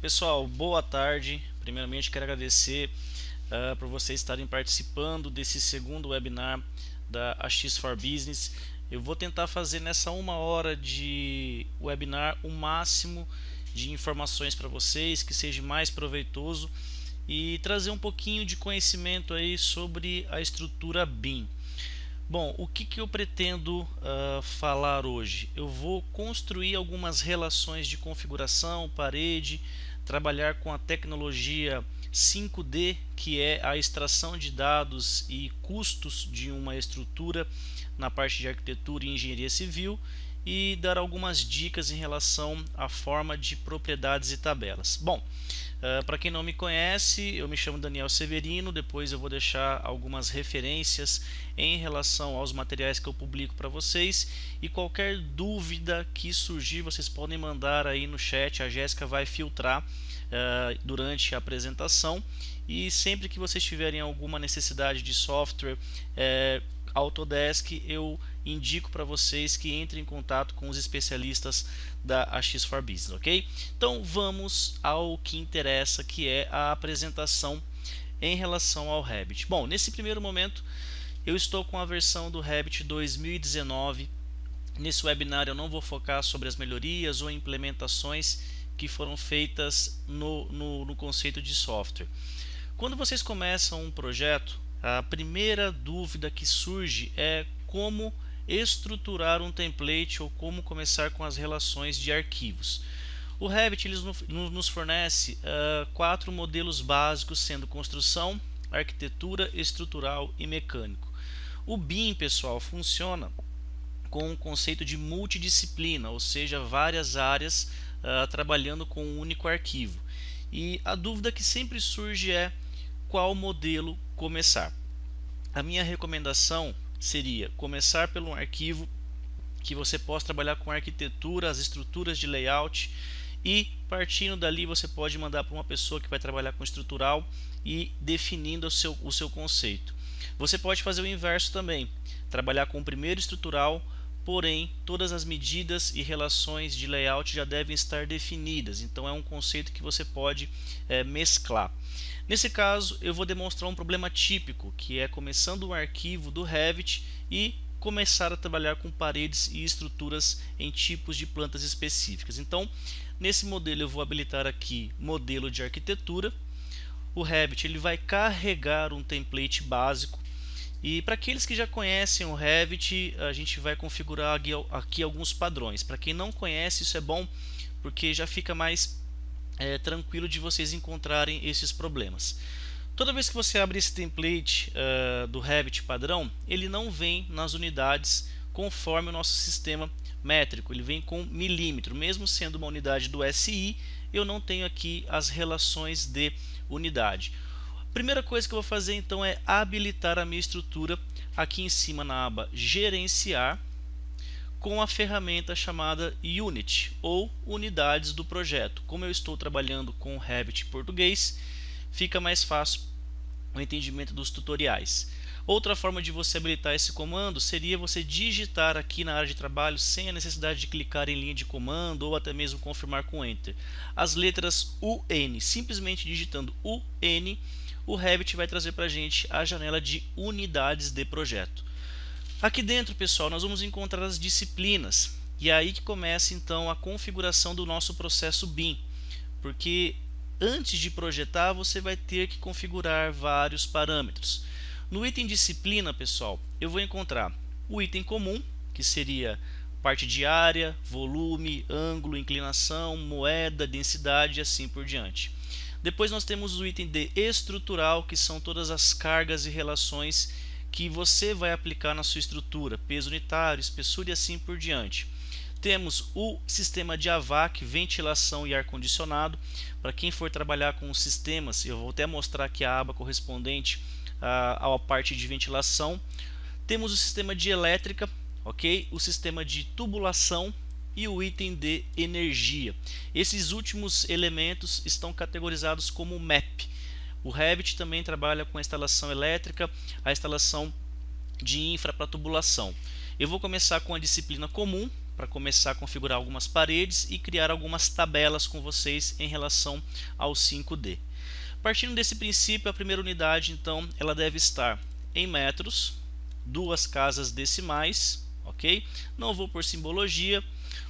Pessoal, boa tarde. Primeiramente quero agradecer por vocês estarem participando desse segundo webinar da AX4Business. Eu vou tentar fazer nessa 1 hora de webinar o máximo de informações para vocês, que seja mais proveitoso e trazer um pouquinho de conhecimento aí sobre a estrutura BIM. Bom, o que eu pretendo falar hoje? Eu vou construir algumas relações de configuração, parede, trabalhar com a tecnologia 5D, que é a extração de dados e custos de uma estrutura na parte de arquitetura e engenharia civil, e dar algumas dicas em relação à forma de propriedades e tabelas. Bom, para quem não me conhece, eu me chamo Daniel Severino. Depois eu vou deixar algumas referências em relação aos materiais que eu publico para vocês, e qualquer dúvida que surgir vocês podem mandar aí no chat. A Jéssica vai filtrar durante a apresentação, e sempre que vocês tiverem alguma necessidade de software Autodesk, eu indico para vocês que entrem em contato com os especialistas da AX4Business, ok? Então vamos ao que interessa, que é a apresentação em relação ao Revit. Bom, nesse primeiro momento eu estou com a versão do Revit 2019. Nesse webinar eu não vou focar sobre as melhorias ou implementações que foram feitas no conceito de software. Quando vocês começam um projeto, a primeira dúvida que surge é como estruturar um template ou como começar com as relações de arquivos. O Revit nos fornece 4 modelos básicos, sendo construção, arquitetura, estrutural e mecânico. O BIM, pessoal, funciona com o conceito de multidisciplina, ou seja, várias áreas trabalhando com um único arquivo. E a dúvida que sempre surge é qual modelo começar. A minha recomendação seria começar pelo arquivo que você possa trabalhar com a arquitetura, as estruturas de layout, e partindo dali você pode mandar para uma pessoa que vai trabalhar com estrutural e definindo o seu conceito. Você pode fazer o inverso também, trabalhar com o primeiro estrutural, porém todas as medidas e relações de layout já devem estar definidas, então é um conceito que você pode mesclar. Nesse caso eu vou demonstrar um problema típico, que é começando um arquivo do Revit e começar a trabalhar com paredes e estruturas em tipos de plantas específicas. Então, nesse modelo eu vou habilitar aqui modelo de arquitetura. O Revit ele vai carregar um template básico, e para aqueles que já conhecem o Revit, a gente vai configurar aqui alguns padrões. Para quem não conhece, isso é bom porque já fica mais tranquilo de vocês encontrarem esses problemas. Toda vez que você abre esse template do Revit padrão, ele não vem nas unidades conforme o nosso sistema métrico, ele vem com milímetro. Mesmo sendo uma unidade do SI, eu não tenho aqui as relações de unidade. A primeira coisa que eu vou fazer então é habilitar a minha estrutura aqui em cima na aba Gerenciar, com a ferramenta chamada Unit, ou Unidades do Projeto. Como eu estou trabalhando com Revit português, fica mais fácil o entendimento dos tutoriais. Outra forma de você habilitar esse comando seria você digitar aqui na área de trabalho, sem a necessidade de clicar em linha de comando ou até mesmo confirmar com Enter, as letras UN. Simplesmente digitando UN, o Revit vai trazer para a gente a janela de unidades de projeto. Aqui dentro, pessoal, nós vamos encontrar as disciplinas, e é aí que começa então a configuração do nosso processo BIM, porque antes de projetar você vai ter que configurar vários parâmetros. No item disciplina, pessoal, eu vou encontrar o item comum, que seria parte de área, volume, ângulo, inclinação, moeda, densidade e assim por diante. Depois nós temos o item de estrutural, que são todas as cargas e relações que você vai aplicar na sua estrutura, peso unitário, espessura e assim por diante. Temos o sistema de AVAC, ventilação e ar-condicionado. Para quem for trabalhar com os sistemas, eu vou até mostrar aqui a aba correspondente à parte de ventilação. Temos o sistema de elétrica, ok? O sistema de tubulação e o item de energia. Esses últimos elementos estão categorizados como MAP. O Revit também trabalha com a instalação elétrica, a instalação de infra para tubulação. Eu vou começar com a disciplina comum, para começar a configurar algumas paredes e criar algumas tabelas com vocês em relação ao 5D. Partindo desse princípio, a primeira unidade, então, ela deve estar em metros, 2 casas decimais, ok? Não vou por simbologia.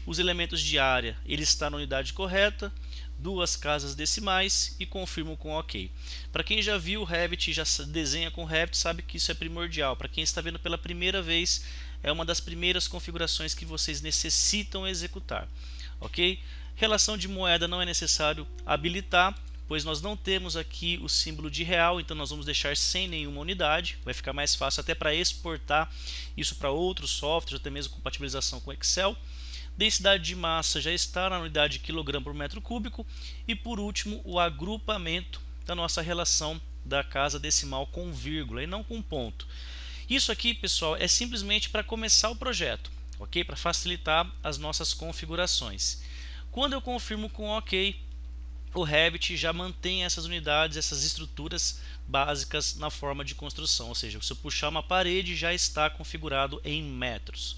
Os elementos de área, ele está na unidade correta, 2 casas decimais e confirmo com OK. Para quem já viu o Revit, já desenha com o Revit, sabe que isso é primordial. Para quem está vendo pela primeira vez, é uma das primeiras configurações que vocês necessitam executar, ok? Relação de moeda não é necessário habilitar, pois nós não temos aqui o símbolo de real, então nós vamos deixar sem nenhuma unidade. Vai ficar mais fácil até para exportar isso para outros softwares, até mesmo compatibilização com Excel. Densidade de massa já está na unidade de quilograma por metro cúbico. E por último, o agrupamento da nossa relação da casa decimal com vírgula e não com ponto. Isso aqui, pessoal, é simplesmente para começar o projeto, ok? Para facilitar as nossas configurações. Quando eu confirmo com OK, o Revit já mantém essas unidades, essas estruturas básicas na forma de construção, ou seja, se eu puxar uma parede já está configurado em metros.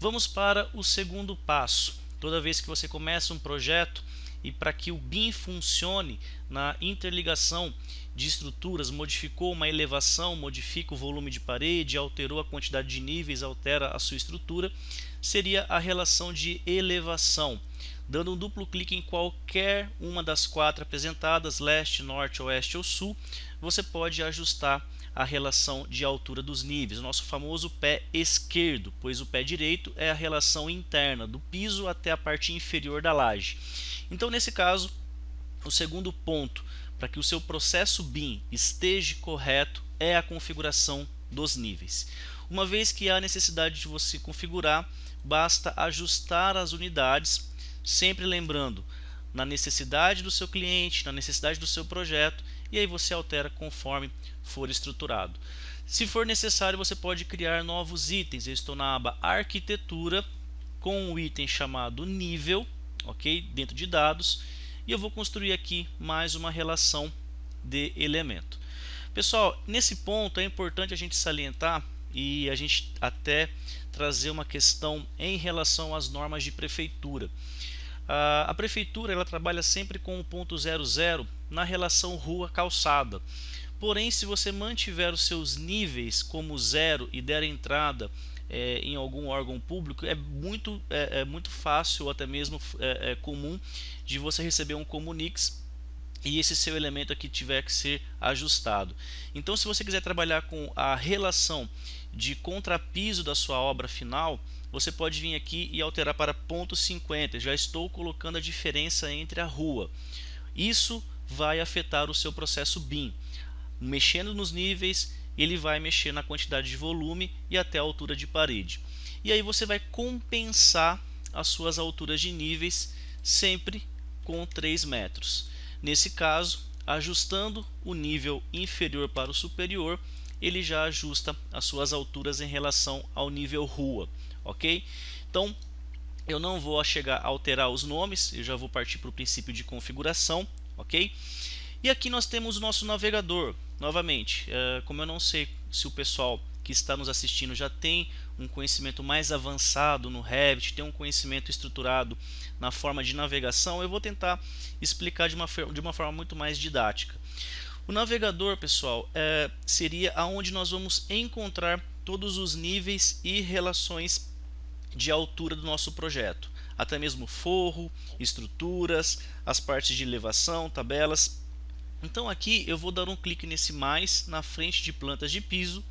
Vamos para o segundo passo. Toda vez que você começa um projeto e para que o BIM funcione na interligação de estruturas, modificou uma elevação, modifica o volume de parede, alterou a quantidade de níveis, altera a sua estrutura, seria a relação de elevação. Dando um duplo clique em qualquer uma das 4 apresentadas, leste, norte, oeste ou sul, você pode ajustar a relação de altura dos níveis, o nosso famoso pé esquerdo, pois o pé direito é a relação interna, do piso até a parte inferior da laje. Então, nesse caso, o segundo ponto para que o seu processo BIM esteja correto é a configuração dos níveis. Uma vez que há necessidade de você configurar, basta ajustar as unidades, sempre lembrando na necessidade do seu cliente, na necessidade do seu projeto, e aí você altera conforme for estruturado. Se for necessário, você pode criar novos itens. Eu estou na aba Arquitetura com um item chamado Nível, ok? Dentro de dados, e eu vou construir aqui mais uma relação de elemento. Pessoal, nesse ponto é importante a gente salientar e a gente até trazer uma questão em relação às normas de prefeitura. A prefeitura ela trabalha sempre com o ponto 00 na relação rua-calçada. Porém, se você mantiver os seus níveis como 0 e der entrada em algum órgão público, é muito fácil ou até mesmo comum de você receber um comuniques e esse seu elemento aqui tiver que ser ajustado. Então, se você quiser trabalhar com a relação de contrapiso da sua obra final, você pode vir aqui e alterar para ponto 50. Já estou colocando a diferença entre a rua. Isso vai afetar o seu processo BIM. Mexendo nos níveis, ele vai mexer na quantidade de volume e até a altura de parede. E aí você vai compensar as suas alturas de níveis sempre com 3 metros. Nesse caso, ajustando o nível inferior para o superior, ele já ajusta as suas alturas em relação ao nível rua, ok? Então, eu não vou chegar a alterar os nomes, eu já vou partir para o princípio de configuração, ok? E aqui nós temos o nosso navegador. Novamente, como eu não sei se o pessoal que está nos assistindo já tem um conhecimento mais avançado no Revit, tem um conhecimento estruturado na forma de navegação, eu vou tentar explicar de uma forma muito mais didática. O navegador, pessoal, seria aonde nós vamos encontrar todos os níveis e relações de altura do nosso projeto, até mesmo forro, estruturas, as partes de elevação, tabelas. Então aqui eu vou dar um clique nesse mais na frente de plantas de piso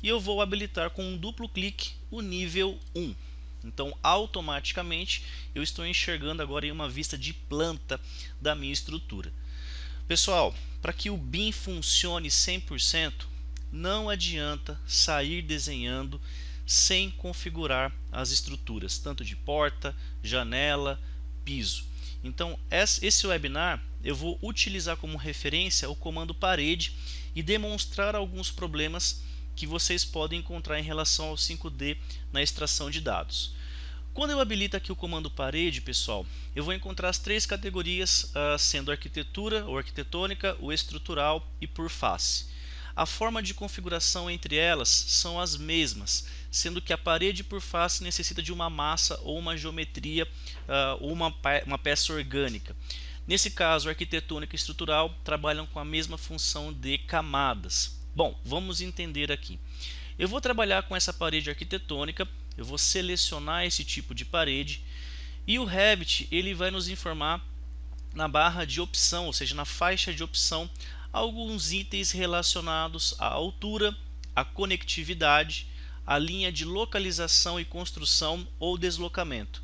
e eu vou habilitar com um duplo clique o nível 1. Então automaticamente eu estou enxergando agora em uma vista de planta da minha estrutura. Pessoal, para que o BIM funcione 100%, não adianta sair desenhando sem configurar as estruturas, tanto de porta, janela, piso. Então esse webinar eu vou utilizar como referência o comando parede e demonstrar alguns problemas que vocês podem encontrar em relação ao 5D na extração de dados. Quando eu habilito aqui o comando parede, pessoal, eu vou encontrar as 3 categorias, sendo arquitetura ou arquitetônica, o estrutural e por face. A forma de configuração entre elas são as mesmas, sendo que a parede por face necessita de uma massa ou uma geometria ou uma peça orgânica. Nesse caso, arquitetônica e estrutural trabalham com a mesma função de camadas. Bom, vamos entender aqui. Eu vou trabalhar com essa parede arquitetônica, eu vou selecionar esse tipo de parede e o Revit ele vai nos informar na barra de opção, ou seja, na faixa de opção, alguns itens relacionados à altura, à conectividade, à linha de localização e construção ou deslocamento.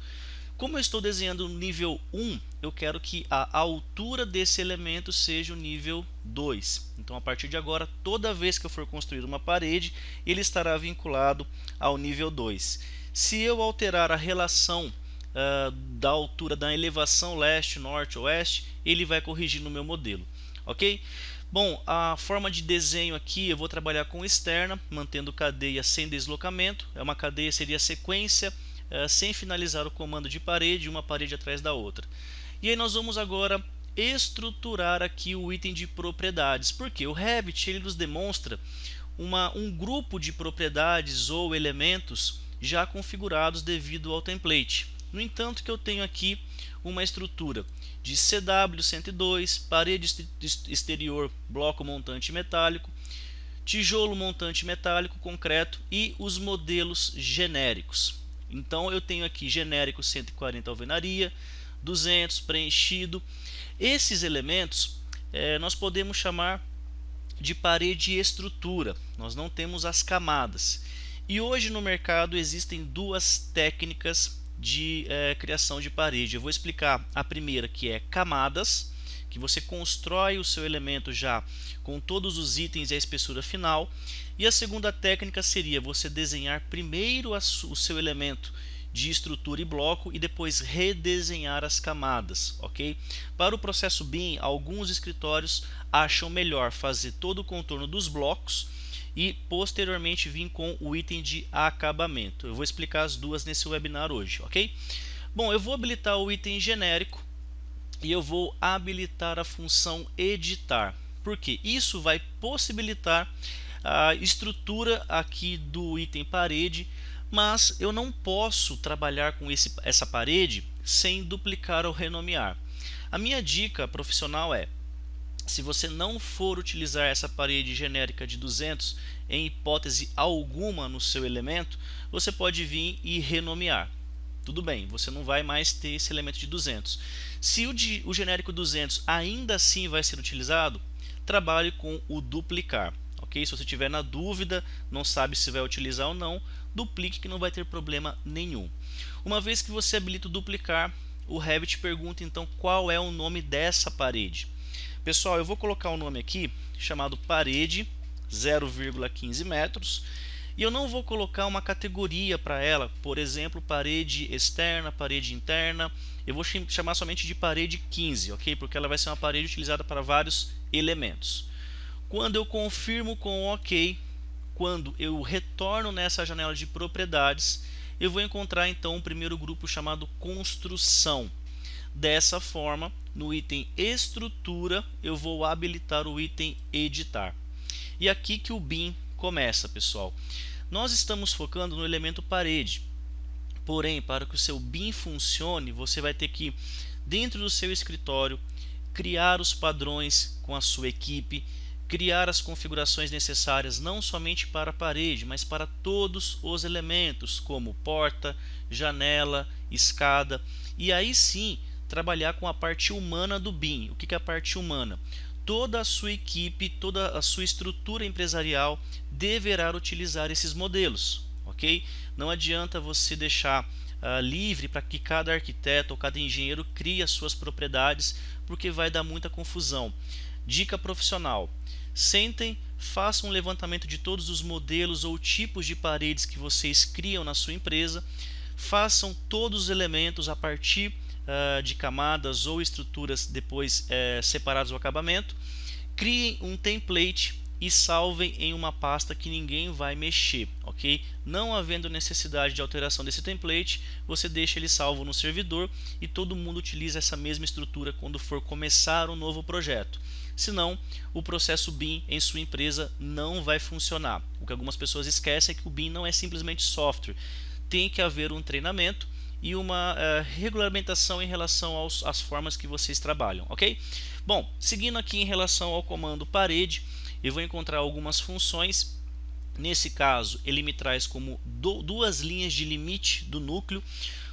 Como eu estou desenhando no nível 1, eu quero que a altura desse elemento seja o nível 2. Então, a partir de agora, toda vez que eu for construir uma parede, ele estará vinculado ao nível 2. Se eu alterar a relação da altura da elevação leste, norte, oeste, ele vai corrigir no meu modelo, ok? Bom, a forma de desenho aqui eu vou trabalhar com externa, mantendo cadeia sem deslocamento. Uma cadeia seria sequência sem finalizar o comando de parede, uma parede atrás da outra. E aí nós vamos agora estruturar aqui o item de propriedades, porque o Revit ele nos demonstra um grupo de propriedades ou elementos já configurados devido ao template. No entanto, que eu tenho aqui uma estrutura de CW102, parede exterior, bloco montante metálico, tijolo montante metálico, concreto e os modelos genéricos. Então eu tenho aqui genérico 140 alvenaria, 200 preenchido. Esses elementos nós podemos chamar de parede estrutura. Nós não temos as camadas. E hoje no mercado existem duas técnicas de criação de parede. Eu vou explicar a primeira, que é camadas, que você constrói o seu elemento já com todos os itens e a espessura final. E a segunda técnica seria você desenhar primeiro o seu elemento de estrutura e bloco e depois redesenhar as camadas, ok? Para o processo BIM, alguns escritórios acham melhor fazer todo o contorno dos blocos e posteriormente vir com o item de acabamento. Eu vou explicar as duas nesse webinar hoje, ok? Bom, eu vou habilitar o item genérico e eu vou habilitar a função editar, porque isso vai possibilitar a estrutura aqui do item parede, mas eu não posso trabalhar com essa parede sem duplicar ou renomear. A minha dica profissional é: se você não for utilizar essa parede genérica de 200 em hipótese alguma no seu elemento, você pode vir e renomear. Tudo bem, você não vai mais ter esse elemento de 200. Se o genérico 200 ainda assim vai ser utilizado, trabalhe com o duplicar. Okay? Se você tiver na dúvida, não sabe se vai utilizar ou não, duplique que não vai ter problema nenhum. Uma vez que você habilita o duplicar, o Revit pergunta então qual é o nome dessa parede. Pessoal, eu vou colocar um nome aqui chamado parede 0,15 metros e eu não vou colocar uma categoria para ela, por exemplo, parede externa, parede interna. Eu vou chamar somente de parede 15, ok? Porque ela vai ser uma parede utilizada para vários elementos. Quando eu confirmo com OK, quando eu retorno nessa janela de propriedades, eu vou encontrar então um primeiro grupo chamado construção. Dessa forma, no item estrutura, eu vou habilitar o item editar. E aqui que o BIM começa, pessoal. Nós estamos focando no elemento parede. Porém, para que o seu BIM funcione, você vai ter que, dentro do seu escritório, criar os padrões com a sua equipe, criar as configurações necessárias não somente para a parede, mas para todos os elementos, como porta, janela, escada, e aí sim trabalhar com a parte humana do BIM. O que é a parte humana? Toda a sua equipe, toda a sua estrutura empresarial deverá utilizar esses modelos, ok? Não adianta você deixar livre para que cada arquiteto ou cada engenheiro crie as suas propriedades, porque vai dar muita confusão. Dica profissional: sentem, façam um levantamento de todos os modelos ou tipos de paredes que vocês criam na sua empresa, façam todos os elementos a partir de camadas ou estruturas depois separados do acabamento, criem um template e salvem em uma pasta que ninguém vai mexer, ok? Não havendo necessidade de alteração desse template, você deixa ele salvo no servidor e todo mundo utiliza essa mesma estrutura quando for começar um novo projeto. Senão, o processo BIM em sua empresa não vai funcionar. O que algumas pessoas esquecem é que o BIM não é simplesmente software. Tem que haver um treinamento e uma regulamentação em relação às formas que vocês trabalham, ok? Bom, seguindo aqui em relação ao comando parede, eu vou encontrar algumas funções. Nesse caso, ele me traz como duas linhas de limite do núcleo,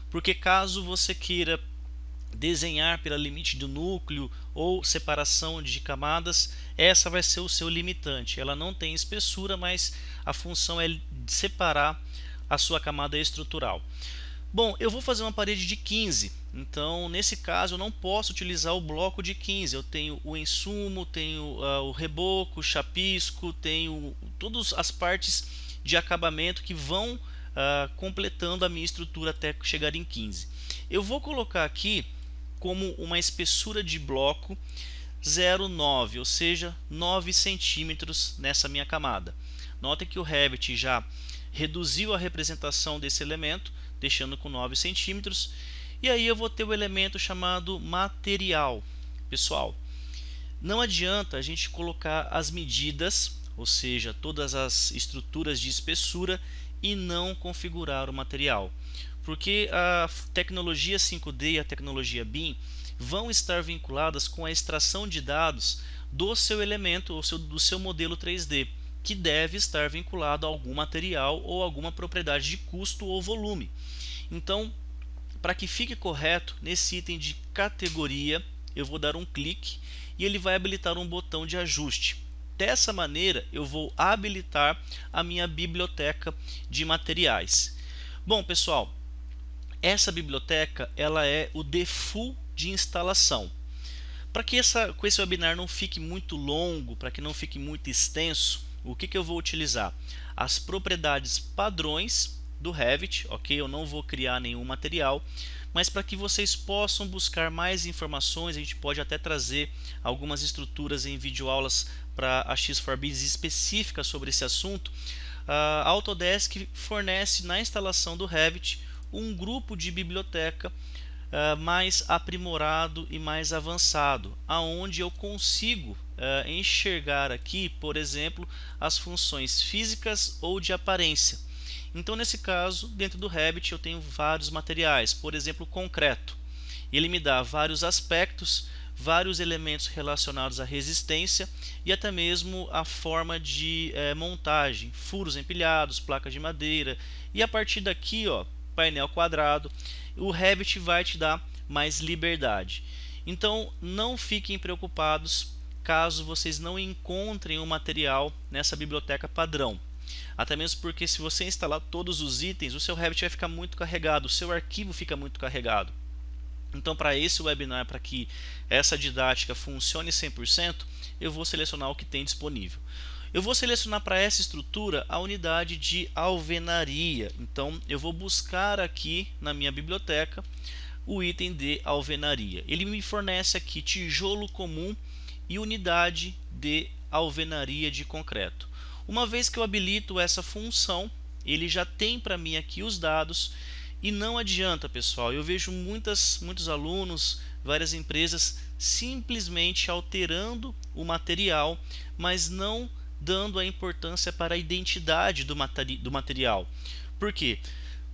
porque caso você queira desenhar pela limite do núcleo ou separação de camadas, essa vai ser o seu limitante. Ela não tem espessura, mas a função é separar a sua camada estrutural. Bom, eu vou fazer uma parede de 15, então nesse caso eu não posso utilizar o bloco de 15. Eu tenho o insumo, tenho o reboco, o chapisco, tenho todas as partes de acabamento que vão completando a minha estrutura até chegar em 15. Eu vou colocar aqui como uma espessura de bloco 0,9, ou seja, 9 centímetros nessa minha camada. Notem que o Revit já reduziu a representação desse elemento, deixando com 9 centímetros. E aí eu vou ter o elemento chamado material. Pessoal, não adianta a gente colocar as medidas, ou seja, todas as estruturas de espessura, e não configurar o material, porque a tecnologia 5D e a tecnologia BIM vão estar vinculadas com a extração de dados do seu elemento ou do seu modelo 3D, que deve estar vinculado a algum material ou alguma propriedade de custo ou volume. Então, para que fique correto, nesse item de categoria, eu vou dar um clique e ele vai habilitar um botão de ajuste. Dessa maneira, eu vou habilitar a minha biblioteca de materiais. Bom, pessoal, essa biblioteca ela é o default de instalação. Para que esse webinar não fique muito longo, para que não fique muito extenso, o que eu vou utilizar? As propriedades padrões do Revit, ok? Eu não vou criar nenhum material, mas para que vocês possam buscar mais informações, a gente pode até trazer algumas estruturas em videoaulas para a X4Biz específicas sobre esse assunto. A Autodesk fornece na instalação do Revit um grupo de biblioteca mais aprimorado e mais avançado, aonde eu consigo enxergar aqui, por exemplo, as funções físicas ou de aparência. Então, nesse caso, dentro do Revit eu tenho vários materiais, por exemplo, o concreto. Ele me dá vários aspectos, vários elementos relacionados à resistência e até mesmo a forma de montagem, furos empilhados, placas de madeira, e a partir daqui, ó, painel quadrado, o Revit vai te dar mais liberdade. Então, não fiquem preocupados caso vocês não encontrem o material nessa biblioteca padrão. Até mesmo porque se você instalar todos os itens, o seu Revit vai ficar muito carregado, o seu arquivo fica muito carregado. Então, para esse webinar, para que essa didática funcione 100%, eu vou selecionar o que tem disponível. Eu vou selecionar para essa estrutura a unidade de alvenaria. Então, eu vou buscar aqui na minha biblioteca o item de alvenaria. Ele me fornece aqui tijolo comum e unidade de alvenaria de concreto. Uma vez que eu habilito essa função, ele já tem para mim aqui os dados. E não adianta, pessoal, eu vejo muitos alunos, várias empresas simplesmente alterando o material, mas não dando a importância para a identidade do material. Por quê?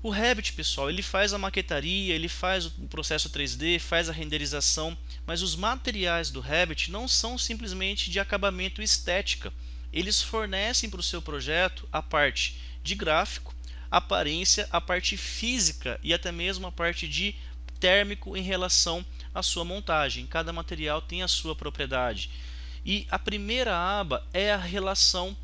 O Revit, pessoal, ele faz a maquetaria, ele faz o processo 3D, faz a renderização, mas os materiais do Revit não são simplesmente de acabamento e estética. Eles fornecem para o seu projeto a parte de gráfico, aparência, a parte física e até mesmo a parte de térmico em relação à sua montagem. Cada material tem a sua propriedade. E a primeira aba é a relação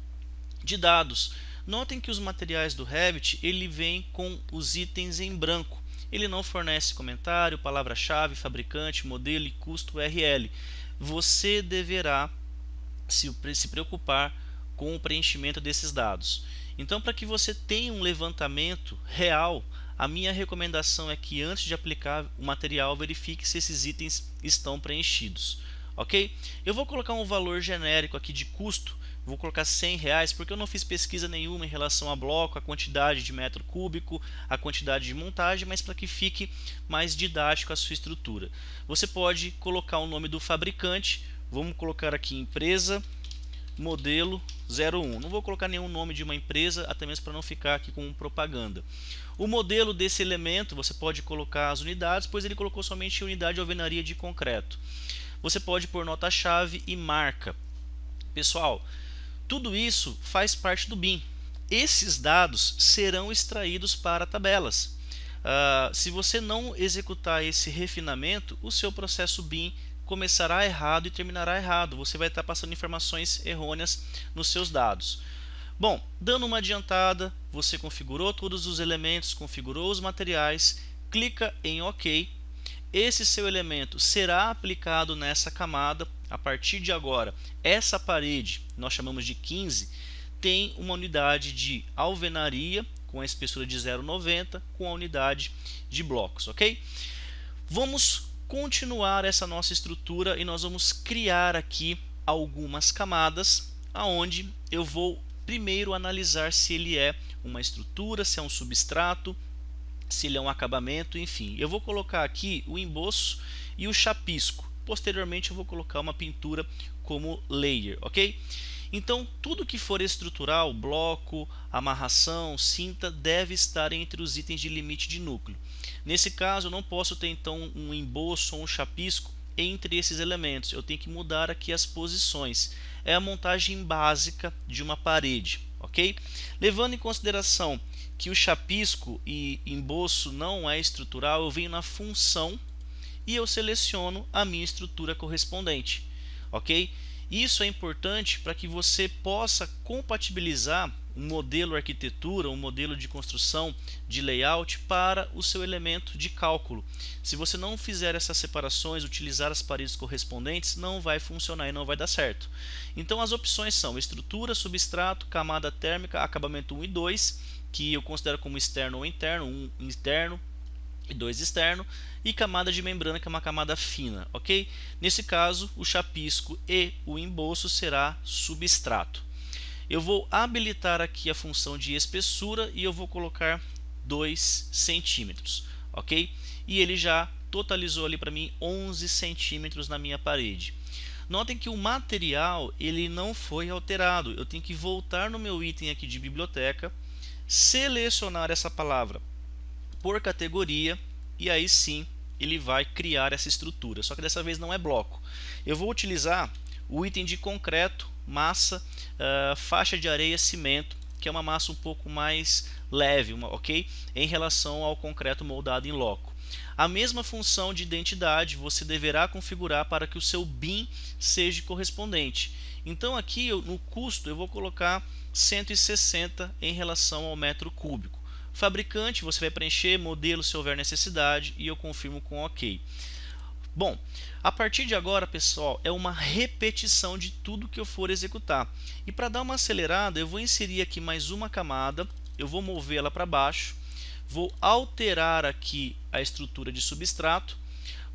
de dados. Notem que os materiais do Revit ele vem com os itens em branco. Ele não fornece comentário, palavra-chave, fabricante, modelo e custo URL. Você deverá se preocupar com o preenchimento desses dados. Então, para que você tenha um levantamento real, a minha recomendação é que antes de aplicar o material, verifique se esses itens estão preenchidos. Ok? Eu vou colocar um valor genérico aqui de custo, vou colocar R$100 porque eu não fiz pesquisa nenhuma em relação a bloco, a quantidade de metro cúbico, a quantidade de montagem, mas para que fique mais didático a sua estrutura. Você pode colocar o nome do fabricante, vamos colocar aqui empresa modelo 01. Não vou colocar nenhum nome de uma empresa, até mesmo para não ficar aqui com propaganda. O modelo desse elemento, você pode colocar as unidades, pois ele colocou somente unidade de alvenaria de concreto. Você pode pôr nota-chave e marca. Pessoal, tudo isso faz parte do BIM. Esses dados serão extraídos para tabelas. Se você não executar esse refinamento, o seu processo BIM começará errado e terminará errado. Você vai estar passando informações errôneas nos seus dados. Bom, dando uma adiantada, você configurou todos os elementos, configurou os materiais, clica em OK. Esse seu elemento será aplicado nessa camada. A partir de agora, essa parede, nós chamamos de 15, tem uma unidade de alvenaria com a espessura de 0,90 com a unidade de blocos, ok? Vamos continuar essa nossa estrutura e nós vamos criar aqui algumas camadas, aonde eu vou primeiro analisar se ele é uma estrutura, se é um substrato, se ele é um acabamento, enfim. Eu vou colocar aqui o emboço e o chapisco. Posteriormente eu vou colocar uma pintura como layer, ok? Então tudo que for estrutural, bloco, amarração, cinta, deve estar entre os itens de limite de núcleo. Nesse caso eu não posso ter então um emboço ou um chapisco entre esses elementos. Eu tenho que mudar aqui as posições. É a montagem básica de uma parede, ok? Levando em consideração que o chapisco e emboço não é estrutural, eu venho na função e eu seleciono a minha estrutura correspondente, ok? Isso é importante para que você possa compatibilizar um modelo arquitetura, um modelo de construção, de layout para o seu elemento de cálculo. Se você não fizer essas separações, utilizar as paredes correspondentes, não vai funcionar e não vai dar certo. Então as opções são estrutura, substrato, camada térmica, acabamento 1 e 2, que eu considero como externo ou interno, 1 interno e 2 externo, e camada de membrana, que é uma camada fina, ok? Nesse caso, o chapisco e o emboço será substrato. Eu vou habilitar aqui a função de espessura e eu vou colocar 2 centímetros, ok? E ele já totalizou ali para mim 11 centímetros na minha parede. Notem que o material ele não foi alterado. Eu tenho que voltar no meu item aqui de biblioteca, selecionar essa palavra por categoria e aí sim ele vai criar essa estrutura, só que dessa vez não é bloco. Eu vou utilizar o item de concreto, massa, faixa de areia, cimento, que é uma massa um pouco mais leve, ok? Em relação ao concreto moldado em loco. A mesma função de identidade você deverá configurar para que o seu BIM seja correspondente. Então aqui no custo eu vou colocar 160 em relação ao metro cúbico. Fabricante, você vai preencher, modelo se houver necessidade e eu confirmo com OK. Bom, a partir de agora, pessoal, é uma repetição de tudo que eu for executar. E para dar uma acelerada, eu vou inserir aqui mais uma camada, eu vou movê-la para baixo, vou alterar aqui a estrutura de substrato.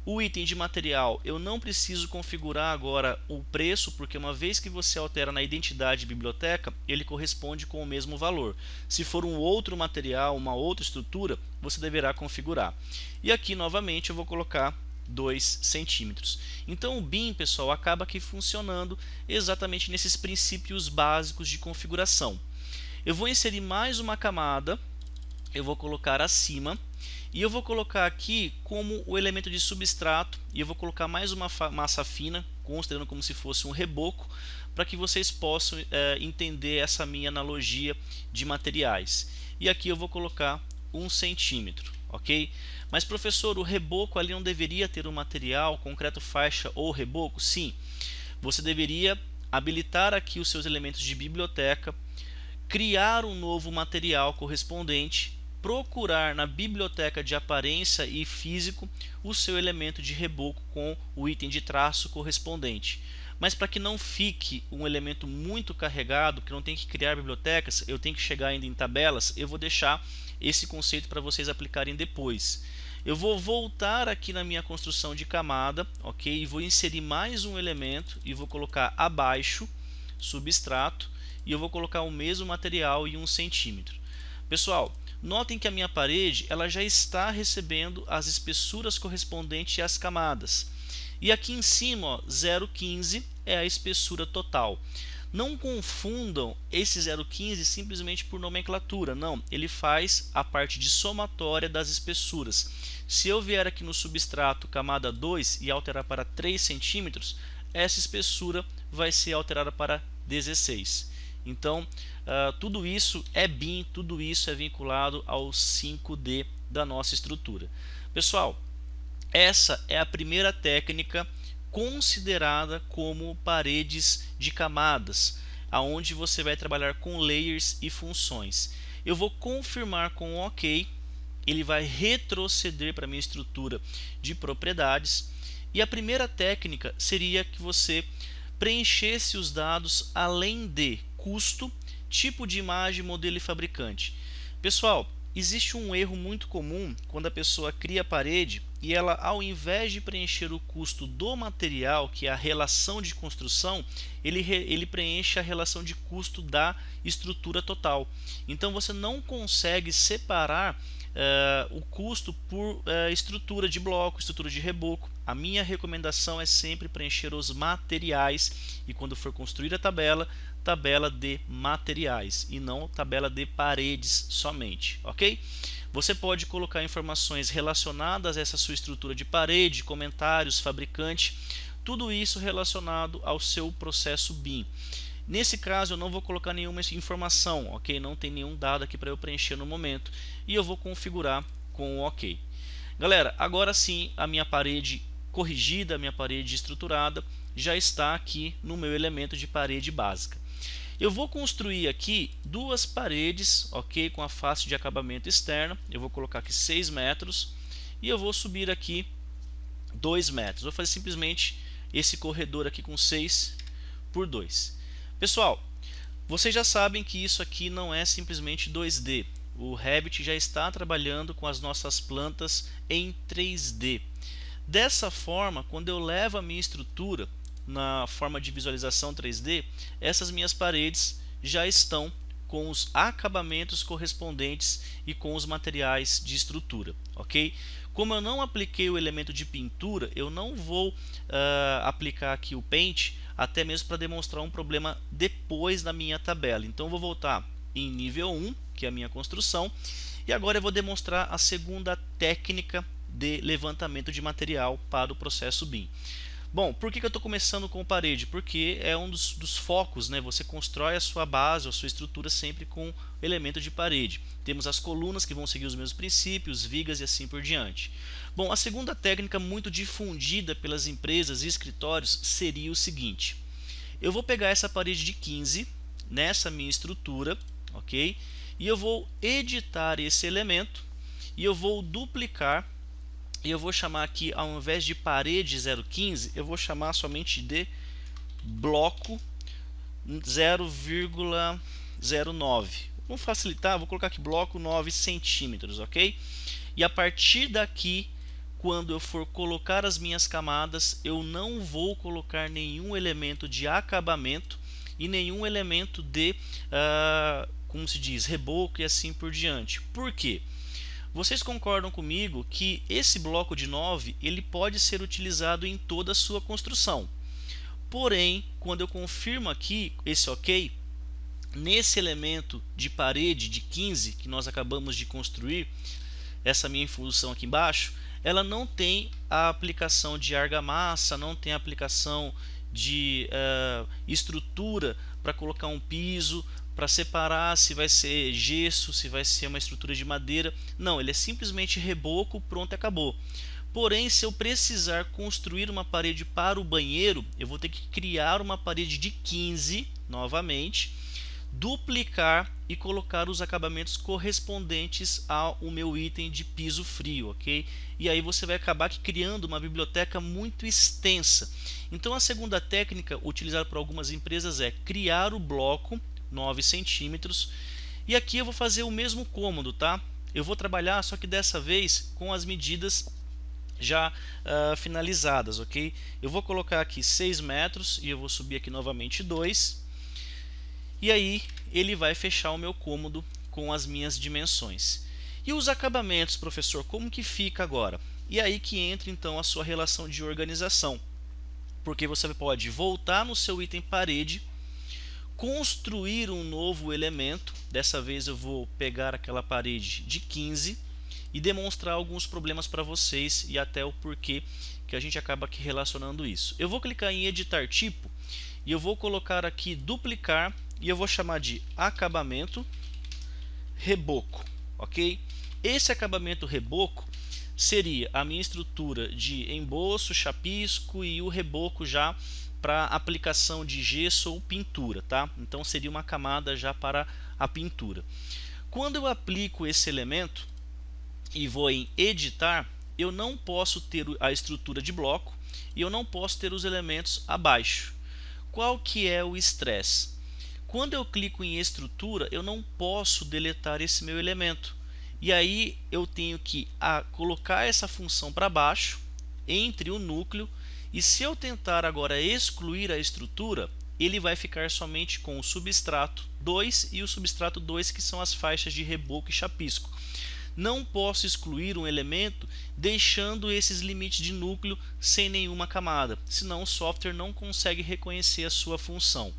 O item de material, eu não preciso configurar agora o preço, porque uma vez que você altera na identidade de biblioteca, ele corresponde com o mesmo valor. Se for um outro material, uma outra estrutura, você deverá configurar. E aqui, novamente, eu vou colocar 2 centímetros. Então o BIM, pessoal, acaba aqui funcionando exatamente nesses princípios básicos de configuração. Eu vou inserir mais uma camada, eu vou colocar acima, e eu vou colocar aqui como o elemento de substrato, e eu vou colocar mais uma massa fina, considerando como se fosse um reboco, para que vocês possam entender essa minha analogia de materiais. E aqui eu vou colocar 1 centímetro, ok? Mas professor, o reboco ali não deveria ter um material, concreto, faixa ou reboco? Sim, você deveria habilitar aqui os seus elementos de biblioteca, criar um novo material correspondente, procurar na biblioteca de aparência e físico o seu elemento de reboco com o item de traço correspondente. Mas para que não fique um elemento muito carregado, que não tem que criar bibliotecas, eu tenho que chegar ainda em tabelas, eu vou deixar esse conceito para vocês aplicarem depois. Eu vou voltar aqui na minha construção de camada, ok? E vou inserir mais um elemento e vou colocar abaixo, substrato e eu vou colocar o mesmo material em 1 centímetro. Pessoal, notem que a minha parede ela já está recebendo as espessuras correspondentes às camadas. E aqui em cima, ó, 0,15 é a espessura total. Não confundam esse 0,15 simplesmente por nomenclatura, não, ele faz a parte de somatória das espessuras. Se eu vier aqui no substrato camada 2 e alterar para 3 centímetros, essa espessura vai ser alterada para 16. Então, tudo isso é BIM, tudo isso é vinculado ao 5D da nossa estrutura. Pessoal, essa é a primeira técnica considerada como paredes de camadas, aonde você vai trabalhar com layers e funções. Eu vou confirmar com OK, ele vai retroceder para a minha estrutura de propriedades, e a primeira técnica seria que você preenchesse os dados além de custo, tipo de imagem, modelo e fabricante. Pessoal, existe um erro muito comum quando a pessoa cria a parede e ela, ao invés de preencher o custo do material, que é a relação de construção, ele preenche a relação de custo da estrutura total. Então você não consegue separar o custo por estrutura de bloco, estrutura de reboco. A minha recomendação é sempre preencher os materiais e quando for construir a tabela de materiais e não tabela de paredes somente, ok? Você pode colocar informações relacionadas a essa sua estrutura de parede, comentários, fabricante, tudo isso relacionado ao seu processo BIM. Nesse caso eu não vou colocar nenhuma informação, ok? Não tem nenhum dado aqui para eu preencher no momento e eu vou configurar com o OK. Galera, agora sim a minha parede corrigida, a minha parede estruturada já está aqui no meu elemento de parede básica. Eu vou construir aqui duas paredes, ok? Com a face de acabamento externa. Eu vou colocar aqui 6 metros e eu vou subir aqui 2 metros. Vou fazer simplesmente esse corredor aqui com 6 por 2. Pessoal, vocês já sabem que isso aqui não é simplesmente 2D. O Revit já está trabalhando com as nossas plantas em 3D. Dessa forma, quando eu levo a minha estrutura na forma de visualização 3D, essas minhas paredes já estão com os acabamentos correspondentes e com os materiais de estrutura, ok? Como eu não apliquei o elemento de pintura, eu não vou aplicar aqui o Paint, até mesmo para demonstrar um problema depois da minha tabela. Então eu vou voltar em nível 1, que é a minha construção, e agora eu vou demonstrar a segunda técnica de levantamento de material para o processo BIM. Bom, por que eu estou começando com parede? Porque é um dos focos, né? Você constrói a sua base, a sua estrutura sempre com elemento de parede. Temos as colunas que vão seguir os mesmos princípios, vigas e assim por diante. Bom, a segunda técnica muito difundida pelas empresas e escritórios seria o seguinte. Eu vou pegar essa parede de 15 nessa minha estrutura, ok? E eu vou editar esse elemento e eu vou duplicar. E eu vou chamar aqui, ao invés de parede 0,15, eu vou chamar somente de bloco 0,09. Vamos facilitar, vou colocar aqui bloco 9 centímetros, ok? E a partir daqui, quando eu for colocar as minhas camadas, eu não vou colocar nenhum elemento de acabamento e nenhum elemento de, como se diz, reboco e assim por diante. Por quê? Vocês concordam comigo que esse bloco de 9 ele pode ser utilizado em toda a sua construção. Porém, quando eu confirmo aqui esse OK, nesse elemento de parede de 15 que nós acabamos de construir, essa minha função aqui embaixo, ela não tem a aplicação de argamassa, não tem a aplicação de estrutura para colocar um piso, para separar se vai ser gesso, se vai ser uma estrutura de madeira. Não, ele é simplesmente reboco, pronto e acabou. Porém, se eu precisar construir uma parede para o banheiro, eu vou ter que criar uma parede de 15 novamente, duplicar e colocar os acabamentos correspondentes ao meu item de piso frio, ok? E aí você vai acabar criando uma biblioteca muito extensa. Então a segunda técnica utilizada por algumas empresas é criar o bloco 9 centímetros, e aqui eu vou fazer o mesmo cômodo, tá? Eu vou trabalhar, só que dessa vez com as medidas já finalizadas, ok? Eu vou colocar aqui 6 metros e eu vou subir aqui novamente 2, e aí ele vai fechar o meu cômodo com as minhas dimensões. E os acabamentos, professor, como que fica agora? E aí que entra então a sua relação de organização, porque você pode voltar no seu item parede, construir um novo elemento. Dessa vez eu vou pegar aquela parede de 15 e demonstrar alguns problemas para vocês e até o porquê que a gente acaba aqui relacionando isso. Eu vou clicar em editar tipo e eu vou colocar aqui duplicar e eu vou chamar de acabamento reboco, ok? Esse acabamento reboco seria a minha estrutura de emboço, chapisco e o reboco já para aplicação de gesso ou pintura, tá? Então seria uma camada já para a pintura. Quando eu aplico esse elemento e vou em editar, eu não posso ter a estrutura de bloco e eu não posso ter os elementos abaixo. Qual que é o estresse? Quando eu clico em estrutura, eu não posso deletar esse meu elemento. E aí eu tenho que colocar essa função para baixo, entre o núcleo, e se eu tentar agora excluir a estrutura, ele vai ficar somente com o substrato 2 e o substrato 2, que são as faixas de reboco e chapisco. Não posso excluir um elemento deixando esses limites de núcleo sem nenhuma camada, senão o software não consegue reconhecer a sua função.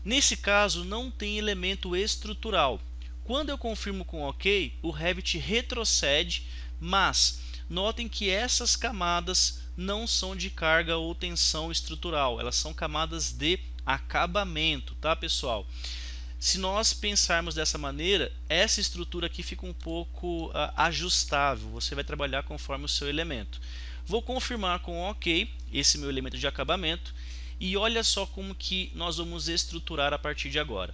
Nesse caso, não tem elemento estrutural. Quando eu confirmo com OK, o Revit retrocede, mas notem que essas camadas não são de carga ou tensão estrutural, elas são camadas de acabamento, tá, pessoal? Se nós pensarmos dessa maneira, essa estrutura aqui fica um pouco ajustável, você vai trabalhar conforme o seu elemento. Vou confirmar com OK esse meu elemento de acabamento e olha só como que nós vamos estruturar a partir de agora.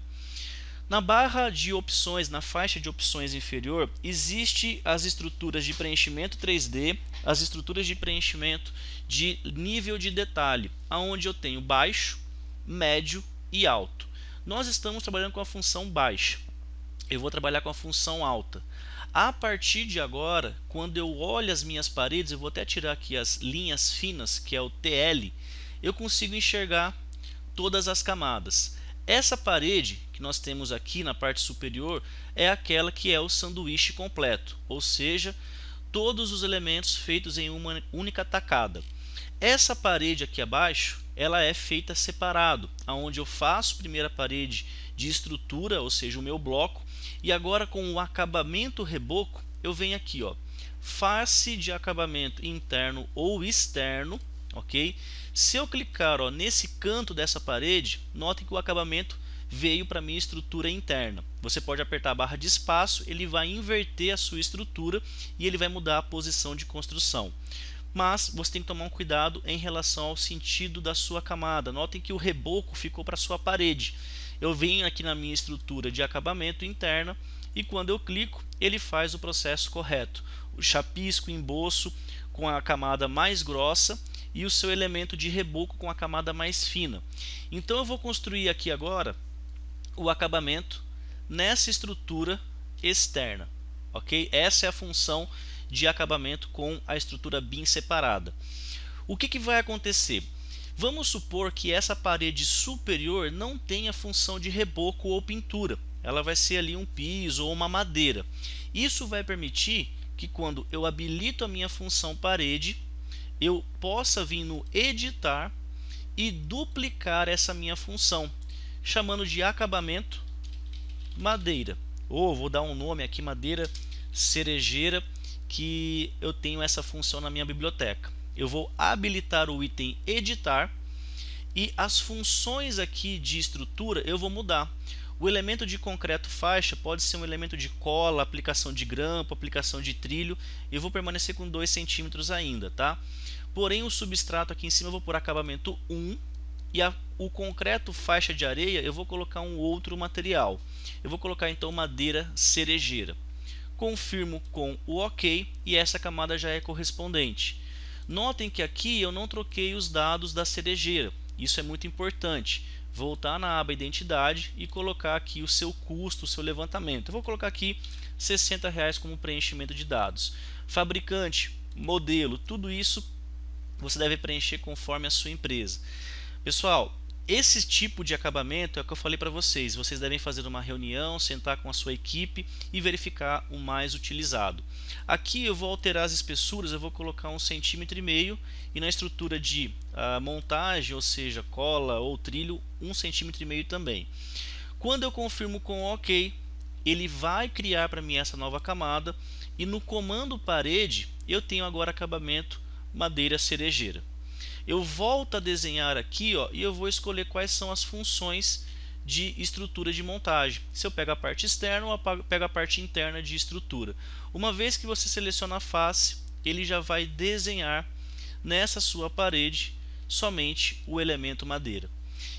Na barra de opções, na faixa de opções inferior, existe as estruturas de preenchimento 3D, as estruturas de preenchimento de nível de detalhe, onde eu tenho baixo, médio e alto. Nós estamos trabalhando com a função baixa, eu vou trabalhar com a função alta. A partir de agora, quando eu olho as minhas paredes, eu vou até tirar aqui as linhas finas, que é o TL, eu consigo enxergar todas as camadas. Essa parede que nós temos aqui na parte superior é aquela que é o sanduíche completo, ou seja, todos os elementos feitos em uma única tacada. Essa parede aqui abaixo, ela é feita separado, onde eu faço primeiro a parede de estrutura, ou seja, o meu bloco, e agora com o acabamento reboco, eu venho aqui, ó, face de acabamento interno ou externo, ok? Se eu clicar, ó, nesse canto dessa parede, notem que o acabamento veio para a minha estrutura interna. Você pode apertar a barra de espaço, ele vai inverter a sua estrutura e ele vai mudar a posição de construção. Mas você tem que tomar um cuidado em relação ao sentido da sua camada. Notem que o reboco ficou para a sua parede. Eu venho aqui na minha estrutura de acabamento interna e quando eu clico, ele faz o processo correto. O chapisco, emboço com a camada mais grossa e o seu elemento de reboco com a camada mais fina. Então eu vou construir aqui agora o acabamento nessa estrutura externa, ok? Essa é a função de acabamento com a estrutura BIM separada. O que vai acontecer? Vamos supor que essa parede superior não tenha função de reboco ou pintura. Ela vai ser ali um piso ou uma madeira. Isso vai permitir que quando eu habilito a minha função parede, eu possa vir no editar e duplicar essa minha função, chamando de acabamento madeira. Ou vou dar um nome aqui, madeira cerejeira, que eu tenho essa função na minha biblioteca. Eu vou habilitar o item editar e as funções aqui de estrutura eu vou mudar. O elemento de concreto faixa pode ser um elemento de cola, aplicação de grampo, aplicação de trilho. Eu vou permanecer com 2 centímetros ainda, tá? Porém, o substrato aqui em cima eu vou por acabamento 1 e o concreto faixa de areia eu vou colocar um outro material. Eu vou colocar então madeira cerejeira. Confirmo com o OK e essa camada já é correspondente. Notem que aqui eu não troquei os dados da cerejeira. Isso é muito importante. Voltar na aba identidade e colocar aqui o seu custo, o seu levantamento. Eu vou colocar aqui R$60 como preenchimento de dados. Fabricante, modelo, tudo isso você deve preencher conforme a sua empresa. Pessoal, esse tipo de acabamento é o que eu falei para vocês. Vocês devem fazer uma reunião, sentar com a sua equipe e verificar o mais utilizado. Aqui eu vou alterar as espessuras, eu vou colocar 1,5 cm e na estrutura de montagem, ou seja, cola ou trilho, 1,5 cm também. Quando eu confirmo com OK, ele vai criar para mim essa nova camada e no comando parede eu tenho agora acabamento madeira cerejeira. Eu volto a desenhar aqui, ó, e eu vou escolher quais são as funções de estrutura de montagem. Se eu pego a parte externa ou pego a parte interna de estrutura. Uma vez que você seleciona a face, ele já vai desenhar nessa sua parede somente o elemento madeira.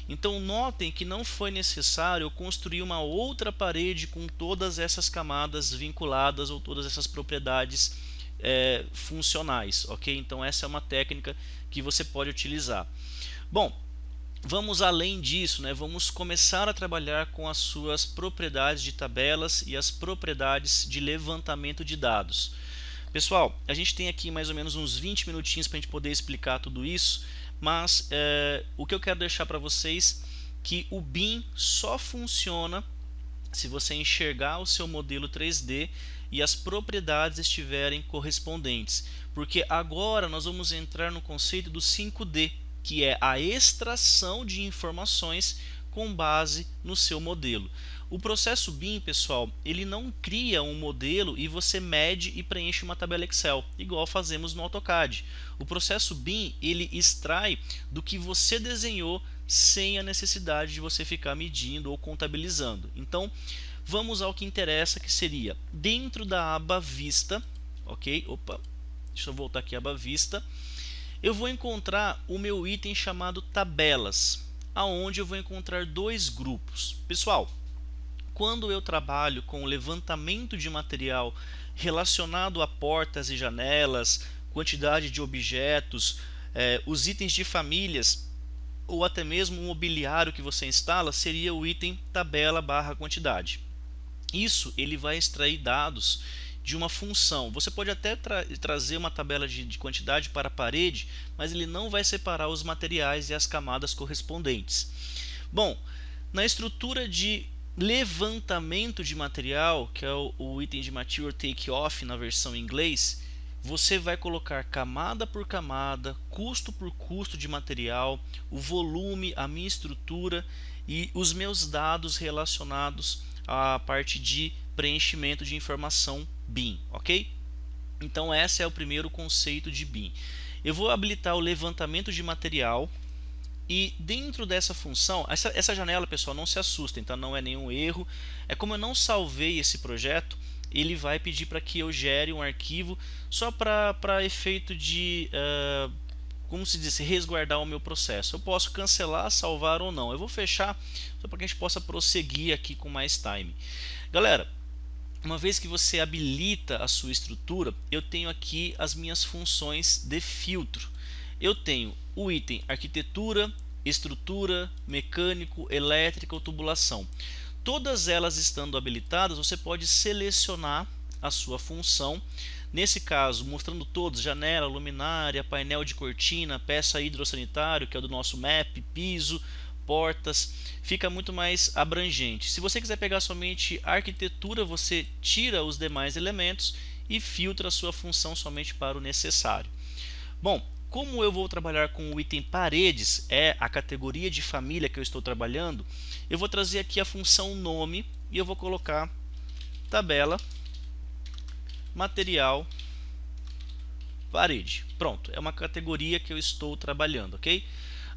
Então notem que não foi necessário eu construir uma outra parede com todas essas camadas vinculadas ou todas essas propriedades funcionais, ok? Então essa é uma técnica que você pode utilizar. Bom, vamos além disso, né? Vamos começar a trabalhar com as suas propriedades de tabelas e as propriedades de levantamento de dados. Pessoal, a gente tem aqui mais ou menos uns 20 minutinhos para a gente poder explicar tudo isso, mas o que eu quero deixar para vocês que o BIM só funciona se você enxergar o seu modelo 3D e as propriedades estiverem correspondentes, porque agora nós vamos entrar no conceito do 5D, que é a extração de informações com base no seu modelo. O processo BIM, pessoal, ele não cria um modelo e você mede e preenche uma tabela Excel, igual fazemos no AutoCAD. O processo BIM, ele extrai do que você desenhou sem a necessidade de você ficar medindo ou contabilizando. Então, vamos ao que interessa, que seria dentro da aba Vista, ok? Opa, deixa eu voltar aqui, aba Vista. Eu vou encontrar o meu item chamado Tabelas, aonde eu vou encontrar dois grupos. Pessoal, quando eu trabalho com o levantamento de material relacionado a portas e janelas, quantidade de objetos, os itens de famílias, ou até mesmo o mobiliário que você instala, seria o item tabela barra quantidade. Isso ele vai extrair dados de uma função. Você pode até trazer uma tabela de quantidade para a parede, mas ele não vai separar os materiais e as camadas correspondentes. Bom, na estrutura de levantamento de material, que é o item de Material Takeoff na versão em inglês, você vai colocar camada por camada, custo por custo de material, o volume, a minha estrutura e os meus dados relacionados à parte de preenchimento de informação BIM, ok? Então esse é o primeiro conceito de BIM. Eu vou habilitar o levantamento de material e dentro dessa função, essa janela, pessoal, não se assustem, tá? Não é nenhum erro. É como eu não salvei esse projeto, ele vai pedir para que eu gere um arquivo só para efeito de, como se diz, resguardar o meu processo. Eu posso cancelar, salvar ou não. Eu vou fechar só para que a gente possa prosseguir aqui com mais time. Galera, uma vez que você habilita a sua estrutura, eu tenho aqui as minhas funções de filtro. Eu tenho o item arquitetura, estrutura, mecânico, elétrica ou tubulação. Todas elas estando habilitadas, você pode selecionar a sua função. Nesse caso, mostrando todos: janela, luminária, painel de cortina, peça hidrossanitário, que é do nosso MAP, piso, portas, fica muito mais abrangente. Se você quiser pegar somente arquitetura, você tira os demais elementos e filtra a sua função somente para o necessário. Bom, como eu vou trabalhar com o item paredes, é a categoria de família que eu estou trabalhando, eu vou trazer aqui a função nome e eu vou colocar tabela material parede. Pronto, é uma categoria que eu estou trabalhando, ok?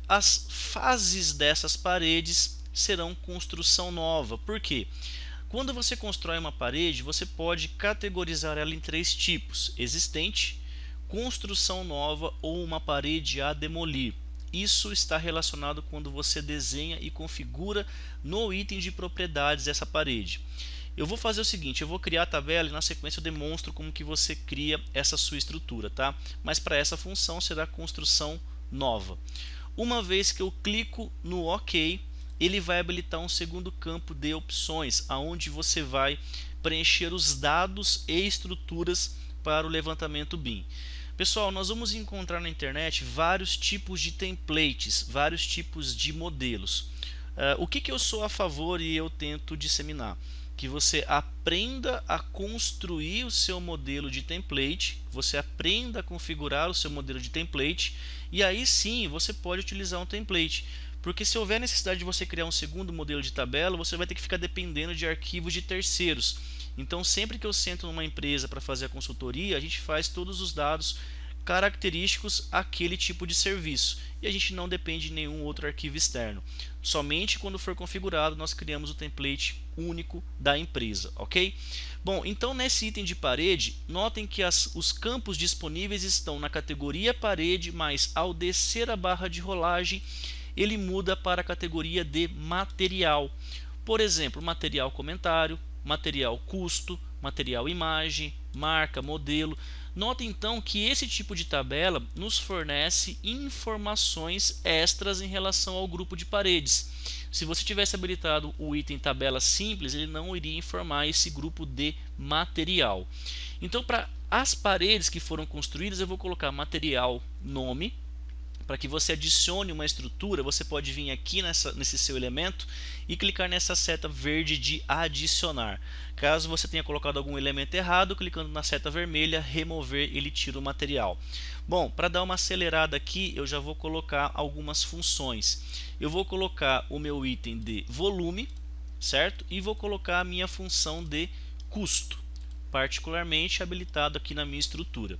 As fases dessas paredes serão construção nova. Por quê? Quando você constrói uma parede, você pode categorizar ela em três tipos: existente, construção nova ou uma parede a demolir. Isso está relacionado quando você desenha e configura no item de propriedades dessa parede. Eu vou fazer o seguinte: eu vou criar a tabela e na sequência eu demonstro como que você cria essa sua estrutura, tá? Mas para essa função será construção nova. Uma vez que eu clico no OK, ele vai habilitar um segundo campo de opções, aonde você vai preencher os dados e estruturas para o levantamento BIM. Pessoal, nós vamos encontrar na internet vários tipos de templates, vários tipos de modelos. O que eu sou a favor e eu tento disseminar? Que você aprenda a construir o seu modelo de template, você aprenda a configurar o seu modelo de template, e aí sim você pode utilizar um template. Porque se houver necessidade de você criar um segundo modelo de tabela, você vai ter que ficar dependendo de arquivos de terceiros. Então sempre que eu sento numa empresa para fazer a consultoria, a gente faz todos os dados característicos àquele tipo de serviço e a gente não depende de nenhum outro arquivo externo. Somente quando for configurado nós criamos o template único da empresa, ok? Bom, então nesse item de parede, notem que os campos disponíveis estão na categoria parede, mas ao descer a barra de rolagem ele muda para a categoria de material. Por exemplo, material comentário, material custo, material imagem, marca, modelo. Note então que esse tipo de tabela nos fornece informações extras em relação ao grupo de paredes. Se você tivesse habilitado o item tabela simples, ele não iria informar esse grupo de material. Então, para as paredes que foram construídas, eu vou colocar material nome. Para que você adicione uma estrutura, você pode vir aqui nesse seu elemento e clicar nessa seta verde de adicionar. Caso você tenha colocado algum elemento errado, clicando na seta vermelha, remover, ele tira o material. Bom, para dar uma acelerada aqui, eu já vou colocar algumas funções. Eu vou colocar o meu item de volume, certo? E vou colocar a minha função de custo, particularmente habilitado aqui na minha estrutura.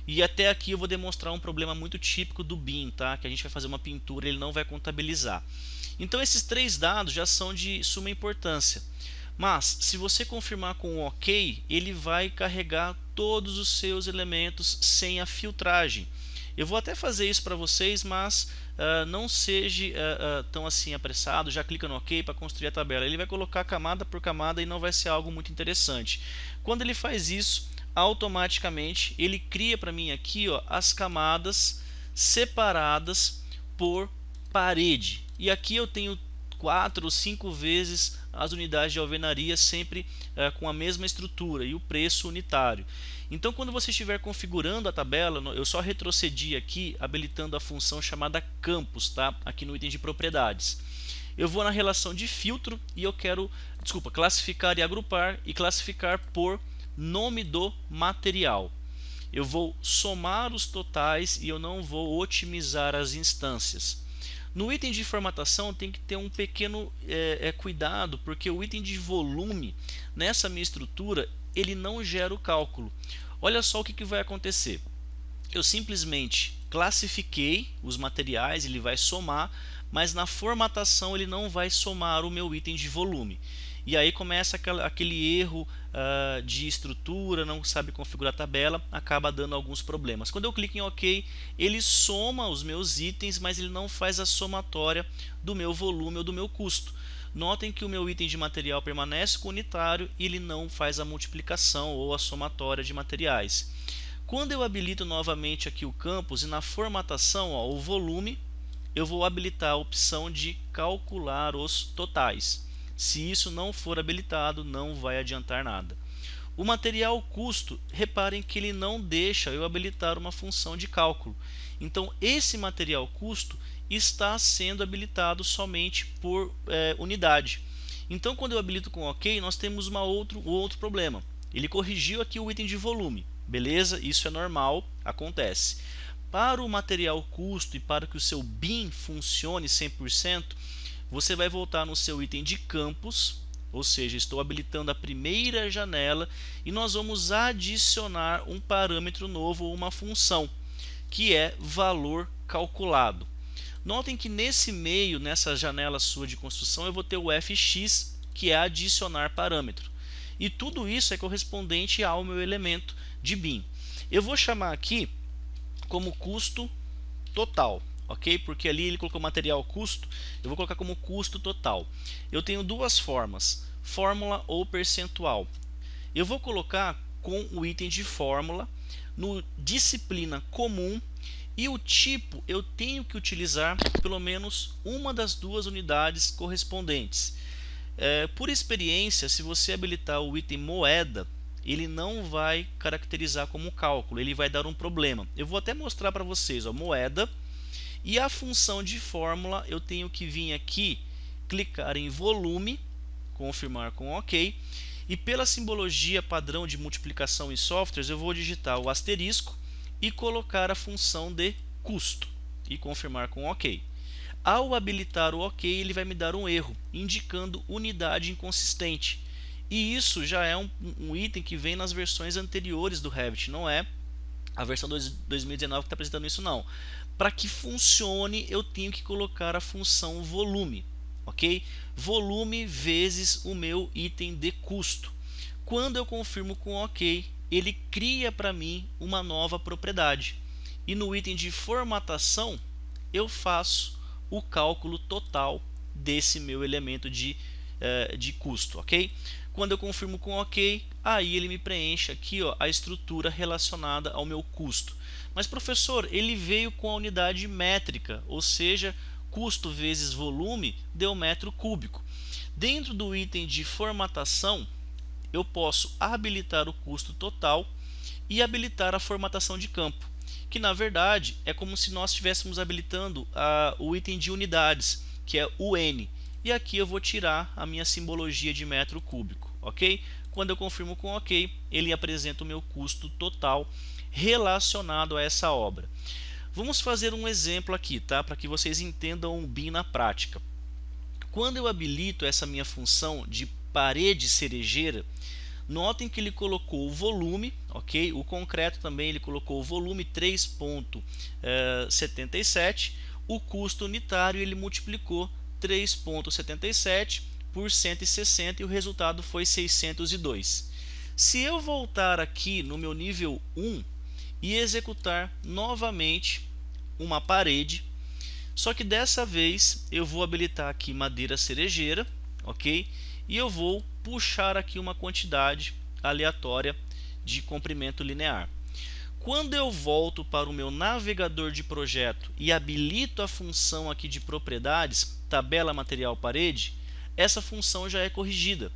E até aqui eu vou demonstrar um problema muito típico do BIM, tá? Que a gente vai fazer uma pintura e ele não vai contabilizar. Então esses três dados já são de suma importância. Mas se você confirmar com o OK, ele vai carregar todos os seus elementos sem a filtragem. Eu vou até fazer isso para vocês, mas não seja tão assim apressado, já clica no OK para construir a tabela. Ele vai colocar camada por camada e não vai ser algo muito interessante. Quando ele faz isso, automaticamente ele cria para mim aqui, ó, as camadas separadas por parede. E aqui eu tenho 4 ou 5 vezes as unidades de alvenaria, sempre com a mesma estrutura e o preço unitário. Então quando você estiver configurando a tabela, eu só retrocedi aqui habilitando a função chamada campos, tá? Aqui no item de propriedades. Eu vou na relação de filtro e eu quero, classificar e agrupar e classificar por nome do material. Eu vou somar os totais e eu não vou otimizar as instâncias. No item de formatação tem que ter um pequeno cuidado, porque o item de volume nessa minha estrutura ele não gera o cálculo. Olha só o que vai acontecer. Eu simplesmente classifiquei os materiais, ele vai somar, mas na formatação ele não vai somar o meu item de volume. E aí começa aquele erro de estrutura, não sabe configurar a tabela, acaba dando alguns problemas. Quando eu clico em OK, ele soma os meus itens, mas ele não faz a somatória do meu volume ou do meu custo. Notem que o meu item de material permanece unitário e ele não faz a multiplicação ou a somatória de materiais. Quando eu habilito novamente aqui o campus e na formatação, ó, o volume, eu vou habilitar a opção de calcular os totais. Se isso não for habilitado, não vai adiantar nada. O material custo, reparem que ele não deixa eu habilitar uma função de cálculo. Então esse material custo está sendo habilitado somente por unidade. Então quando eu habilito com OK, nós temos outro problema. Ele corrigiu aqui o item de volume. Beleza? Isso é normal, acontece. Para o material custo e para que o seu BIM funcione 100%, você vai voltar no seu item de campos, ou seja, estou habilitando a primeira janela e nós vamos adicionar um parâmetro novo ou uma função, que é valor calculado. Notem que nesse meio, nessa janela sua de construção, eu vou ter o FX, que é adicionar parâmetro. E tudo isso é correspondente ao meu elemento de BIM. Eu vou chamar aqui como custo total. Ok? Porque ali ele colocou material custo, eu vou colocar como custo total. Eu tenho duas formas, fórmula ou percentual. Eu vou colocar com o item de fórmula no disciplina comum e o tipo eu tenho que utilizar pelo menos uma das duas unidades correspondentes. Por experiência, se você habilitar o item moeda, ele não vai caracterizar como cálculo, ele vai dar um problema. Eu vou até mostrar para vocês, ó, moeda, e a função de fórmula eu tenho que vir aqui, clicar em volume, confirmar com OK, e pela simbologia padrão de multiplicação em softwares eu vou digitar o asterisco e colocar a função de custo e confirmar com OK. Ao habilitar o OK, ele vai me dar um erro, indicando unidade inconsistente. E isso já é um item que vem nas versões anteriores do Revit, não é a versão 2019 que está apresentando isso não. Para que funcione, eu tenho que colocar a função volume, ok? Volume vezes o meu item de custo. Quando eu confirmo com OK, ele cria para mim uma nova propriedade. E no item de formatação, eu faço o cálculo total desse meu elemento de custo, ok? Quando eu confirmo com OK, aí ele me preenche aqui, ó, a estrutura relacionada ao meu custo. Mas professor, ele veio com a unidade métrica, ou seja, custo vezes volume deu metro cúbico. Dentro do item de formatação, eu posso habilitar o custo total e habilitar a formatação de campo, que na verdade é como se nós estivéssemos habilitando o item de unidades, que é o N. E aqui eu vou tirar a minha simbologia de metro cúbico, ok? Quando eu confirmo com OK, ele apresenta o meu custo total relacionado a essa obra. Vamos fazer um exemplo aqui, tá? Para que vocês entendam o BIM na prática. Quando eu habilito essa minha função de parede cerejeira, notem que ele colocou o volume, ok? O concreto também ele colocou o volume 3,77. O custo unitário ele multiplicou 3,77 por 160 e o resultado foi 602. Se eu voltar aqui no meu nível 1 e executar novamente uma parede, só que dessa vez eu vou habilitar aqui madeira cerejeira, ok? E eu vou puxar aqui uma quantidade aleatória de comprimento linear. Quando eu volto para o meu navegador de projeto e habilito a função aqui de propriedades, tabela material parede, essa função já é corrigida.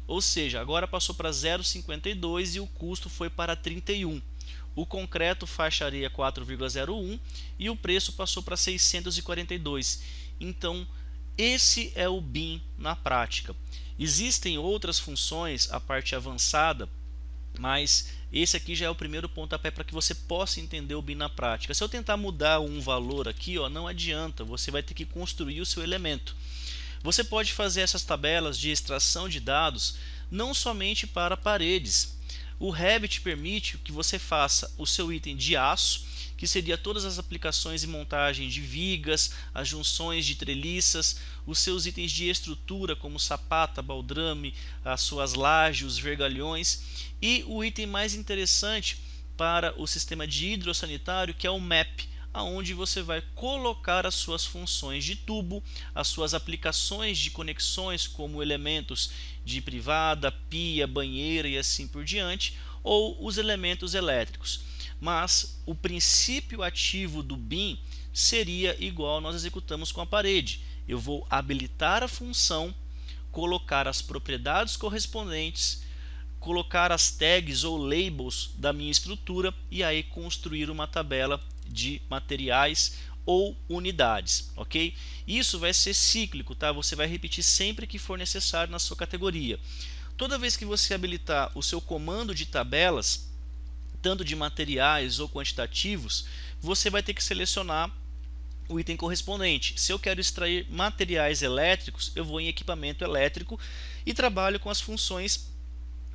Ou seja, agora passou para 0,52 e o custo foi para 31. O concreto faixa areia 4,01 e o preço passou para 642. Então, esse é o BIM na prática. Existem outras funções, a parte avançada, mas esse aqui já é o primeiro pontapé para que você possa entender o BIM na prática. Se eu tentar mudar um valor aqui, ó, não adianta, você vai ter que construir o seu elemento. Você pode fazer essas tabelas de extração de dados não somente para paredes. O Revit permite que você faça o seu item de aço, que seria todas as aplicações e montagem de vigas, as junções de treliças, os seus itens de estrutura como sapata, baldrame, as suas lajes, os vergalhões, e o item mais interessante para o sistema de hidrossanitário, que é o MAP, aonde você vai colocar as suas funções de tubo, as suas aplicações de conexões como elementos de privada, pia, banheira e assim por diante, ou os elementos elétricos. Mas o princípio ativo do BIM seria igual nós executamos com a parede. Eu vou habilitar a função, colocar as propriedades correspondentes, colocar as tags ou labels da minha estrutura e aí construir uma tabela de materiais ou unidades, ok? Isso vai ser cíclico, tá? Você vai repetir sempre que for necessário na sua categoria. Toda vez que você habilitar o seu comando de tabelas, tanto de materiais ou quantitativos, você vai ter que selecionar o item correspondente. Se eu quero extrair materiais elétricos, eu vou em equipamento elétrico e trabalho com as funções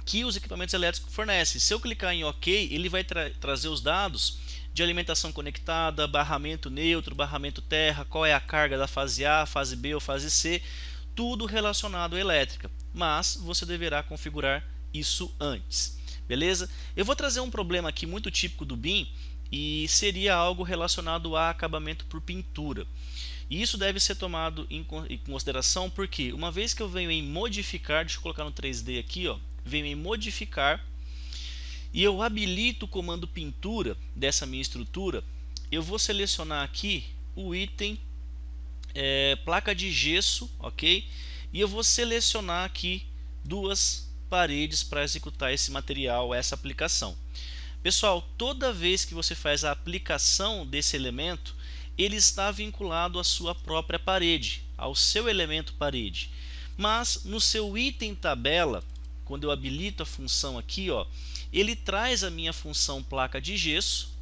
que os equipamentos elétricos fornecem. Se eu clicar em OK, ele vai trazer os dados de alimentação conectada, barramento neutro, barramento terra, qual é a carga da fase A, fase B ou fase C, tudo relacionado à elétrica, mas você deverá configurar isso antes, beleza? Eu vou trazer um problema aqui muito típico do BIM e seria algo relacionado a acabamento por pintura. E isso deve ser tomado em consideração porque uma vez que eu venho em modificar, deixa eu colocar no 3D aqui, ó, venho em modificar e eu habilito o comando pintura dessa minha estrutura, eu vou selecionar aqui o item placa de gesso, ok? E eu vou selecionar aqui duas paredes para executar esse material, essa aplicação. Pessoal, toda vez que você faz a aplicação desse elemento, ele está vinculado à sua própria parede, ao seu elemento parede. Mas no seu item tabela, quando eu habilito a função aqui, ó, ele traz a minha função placa de gesso,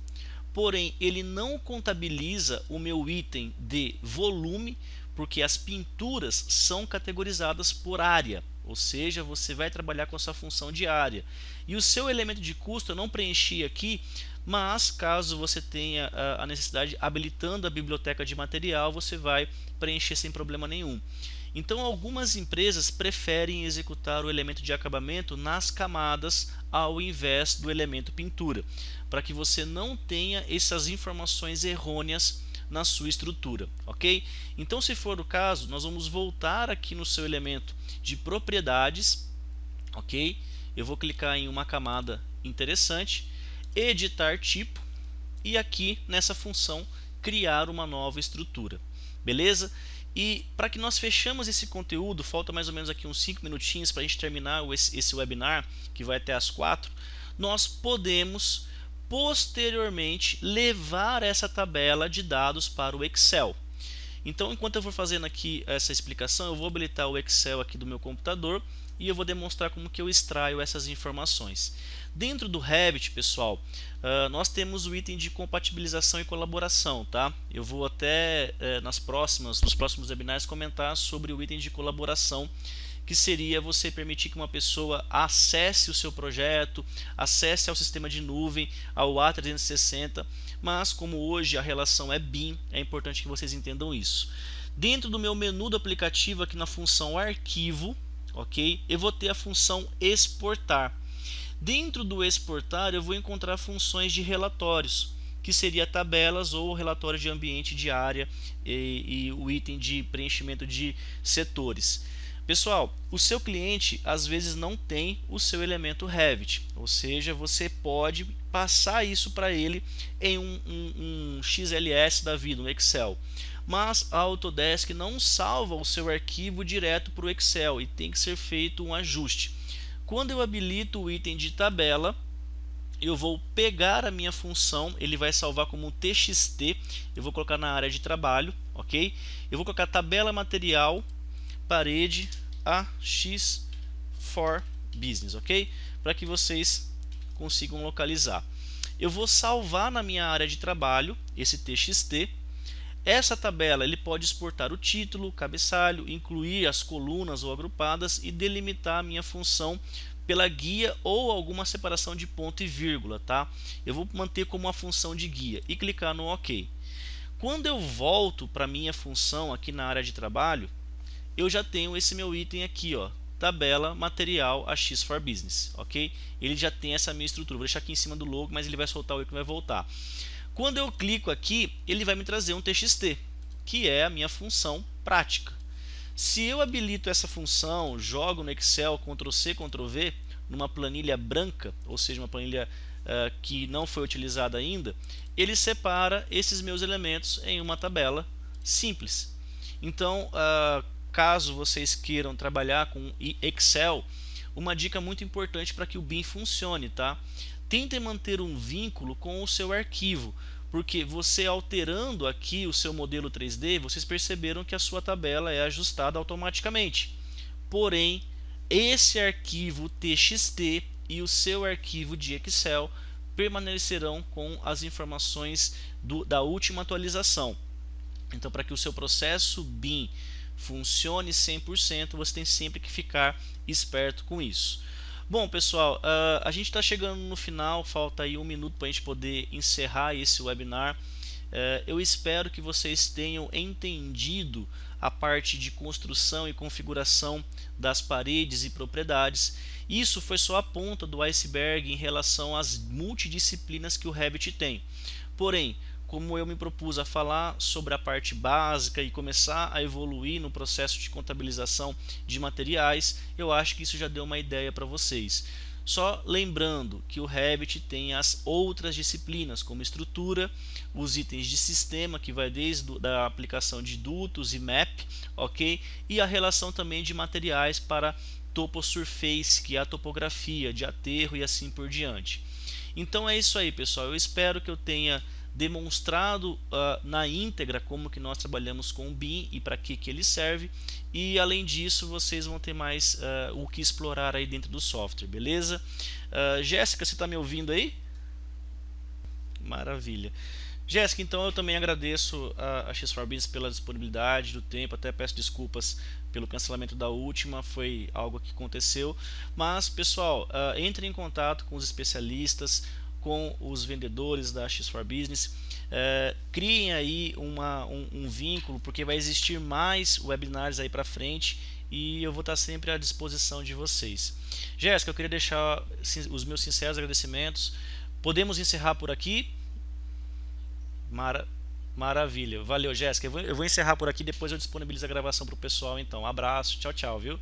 porém ele não contabiliza o meu item de volume, porque as pinturas são categorizadas por área, ou seja, você vai trabalhar com essa função de área. E o seu elemento de custo eu não preenchi aqui, mas caso você tenha a necessidade, habilitando a biblioteca de material, você vai preencher sem problema nenhum. Então algumas empresas preferem executar o elemento de acabamento nas camadas ao invés do elemento pintura, para que você não tenha essas informações errôneas na sua estrutura, ok? Então, se for o caso, nós vamos voltar aqui no seu elemento de propriedades, ok? Eu vou clicar em uma camada interessante, editar tipo, e aqui nessa função criar uma nova estrutura, beleza? E para que nós fechamos esse conteúdo, falta mais ou menos aqui uns 5 minutinhos para a gente terminar esse webinar, que vai até as 4, nós podemos posteriormente levar essa tabela de dados para o Excel. Então, enquanto eu for fazendo aqui essa explicação, eu vou habilitar o Excel aqui do meu computador e eu vou demonstrar como que eu extraio essas informações. Dentro do Revit, pessoal, nós temos o item de compatibilização e colaboração, tá? Eu vou até nos próximos webinars comentar sobre o item de colaboração, que seria você permitir que uma pessoa acesse o seu projeto, acesse ao sistema de nuvem, ao A360, mas como hoje a relação é BIM, é importante que vocês entendam isso. Dentro do meu menu do aplicativo, aqui na função arquivo, ok? Eu vou ter a função exportar. Dentro do exportar eu vou encontrar funções de relatórios, que seria tabelas ou relatório de ambiente de área e o item de preenchimento de setores. Pessoal, o seu cliente às vezes não tem o seu elemento Revit, ou seja, você pode passar isso para ele em um XLS da vida, um Excel. Mas a Autodesk não salva o seu arquivo direto para o Excel e tem que ser feito um ajuste. Quando eu habilito o item de tabela, eu vou pegar a minha função, ele vai salvar como um TXT, eu vou colocar na área de trabalho, ok? Eu vou colocar tabela material, parede AX for Business, ok? Para que vocês consigam localizar. Eu vou salvar na minha área de trabalho esse TXT. Essa tabela ele pode exportar o título, o cabeçalho, incluir as colunas ou agrupadas e delimitar a minha função pela guia ou alguma separação de ponto e vírgula, tá? Eu vou manter como uma função de guia e clicar no OK. Quando eu volto para minha função aqui na área de trabalho, eu já tenho esse meu item aqui, ó, tabela material AX for Business, ok? Ele já tem essa minha estrutura. Vou deixar aqui em cima do logo, mas ele vai soltar o ícone e vai voltar. Quando eu clico aqui, ele vai me trazer um TXT, que é a minha função prática. Se eu habilito essa função, jogo no Excel Ctrl+C, Ctrl+V, numa planilha branca, ou seja, uma planilha que não foi utilizada ainda, ele separa esses meus elementos em uma tabela simples. Então, caso vocês queiram trabalhar com Excel, uma dica muito importante para que o BIM funcione, tá? Tentem manter um vínculo com o seu arquivo, porque você alterando aqui o seu modelo 3D, vocês perceberam que a sua tabela é ajustada automaticamente. Porém, esse arquivo TXT e o seu arquivo de Excel permanecerão com as informações da última atualização. Então, para que o seu processo BIM funcione 100%, você tem sempre que ficar esperto com isso. Bom, pessoal, a gente está chegando no final, falta aí 1 minuto para a gente poder encerrar esse webinar. Eu espero que vocês tenham entendido a parte de construção e configuração das paredes e propriedades. Isso foi só a ponta do iceberg em relação às multidisciplinas que o Revit tem. Porém, como eu me propus a falar sobre a parte básica e começar a evoluir no processo de contabilização de materiais, eu acho que isso já deu uma ideia para vocês. Só lembrando que o Revit tem as outras disciplinas, como estrutura, os itens de sistema, que vai desde a aplicação de dutos e map, ok? E a relação também de materiais para toposurface, que é a topografia de aterro e assim por diante. Então é isso aí, pessoal. Eu espero que eu tenha demonstrado na íntegra como que nós trabalhamos com o BIM e para que ele serve, e além disso vocês vão ter mais o que explorar aí dentro do software, beleza? Jéssica, você está me ouvindo aí? Maravilha. Jéssica, então eu também agradeço a X4Business pela disponibilidade do tempo, até peço desculpas pelo cancelamento da última, foi algo que aconteceu, mas pessoal, entre em contato com os especialistas, com os vendedores da X4Business, criem aí um vínculo, porque vai existir mais webinars aí para frente e eu vou estar sempre à disposição de vocês. Jéssica, eu queria deixar os meus sinceros agradecimentos. Podemos encerrar por aqui? Maravilha, valeu, Jéssica. Eu vou encerrar por aqui, depois eu disponibilizo a gravação para o pessoal. Então, um abraço, tchau, tchau, viu?